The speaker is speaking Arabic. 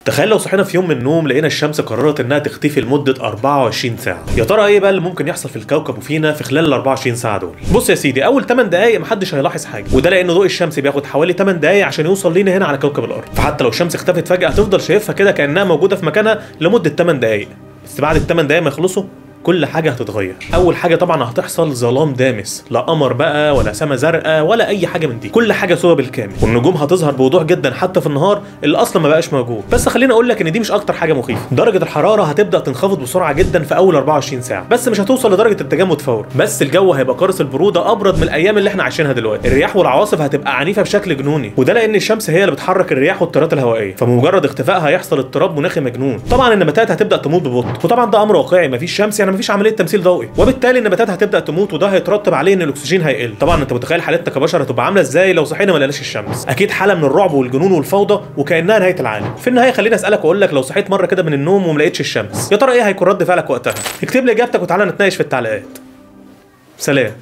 تخيل لو صحينا في يوم من النوم لقينا الشمس قررت انها تختفي لمده 24 ساعه، يا ترى ايه بقى اللي ممكن يحصل في الكوكب وفينا في خلال ال 24 ساعه دول؟ بص يا سيدي، اول 8 دقائق محدش هيلاحظ حاجه، وده لان ضوء الشمس بياخد حوالي 8 دقائق عشان يوصل لينا هنا على كوكب الارض، فحتى لو الشمس اختفت فجاه هتفضل شايفها كده كانها موجوده في مكانها لمده 8 دقائق، بس بعد ال 8 دقائق ما يخلصوا كل حاجه هتتغير. اول حاجه طبعا هتحصل ظلام دامس، لا قمر بقى ولا سما زرقاء ولا اي حاجه من دي، كل حاجه سوا بالكامل، والنجوم هتظهر بوضوح جدا حتى في النهار اللي اصلا ما بقاش موجود. بس خليني اقول لك ان دي مش اكتر حاجه مخيفه، درجه الحراره هتبدا تنخفض بسرعه جدا في اول 24 ساعه، بس مش هتوصل لدرجه التجمد فورا، بس الجو هيبقى قارس البروده ابرد من الايام اللي احنا عايشينها دلوقتي. الرياح والعواصف هتبقى عنيفه بشكل جنوني، وده لان الشمس هي اللي بتحرك الرياح والتيارات الهوائيه، فبمجرد اختفائها هيحصل اضطراب مناخي مجنون. طبعا النباتات هتبدا تموت ببطء، وطبعا ده امر واقعي، مفيش شمس يعني مفيش عمليه تمثيل ضوئي، وبالتالي النباتات هتبدا تموت، وده هيترتب عليه ان الاكسجين هيقل. طبعا انت متخيل حالتنا كبشر هتبقى عامله ازاي لو صحينا ما لقيناش الشمس؟ اكيد حاله من الرعب والجنون والفوضى وكانها نهايه العالم. في النهايه خليني اسالك واقول لك، لو صحيت مره كده من النوم وما لقيتش الشمس، يا ترى ايه هيكون رد فعلك وقتها؟ اكتب لي اجابتك وتعالى نتناقش في التعليقات. سلام.